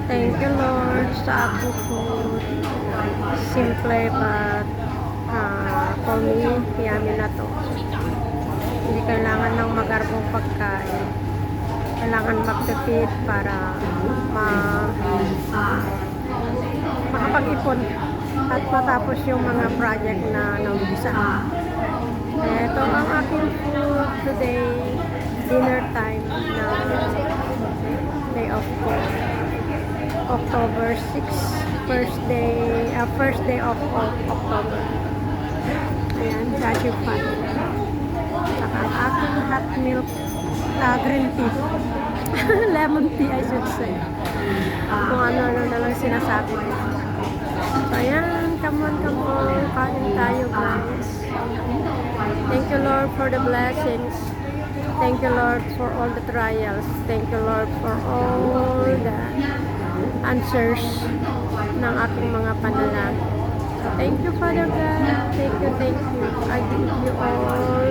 Thank you, Lord, sa aking food. Simple but for me, yummy na to. Hindi kailangan ng magarbong pagkain. Kailangan magtipid para makapag-ipon at matapos yung mga project na naumpisa. Ito ang aking food today, dinner time na day of ko. October 6, first day of October. Ayan, cashew pan. Saka ang aking hot milk green tea. Lemon tea, I should say. Kung ano-ano na lang sinasabi ko. So, ayan, come on, kain tayo, guys. Thank you, Lord, for the blessings. Thank you, Lord, for all the trials. Thank you, Lord, for all the answers ng aking mga panalangin. Thank you, Father God. Thank you, thank you. I give you all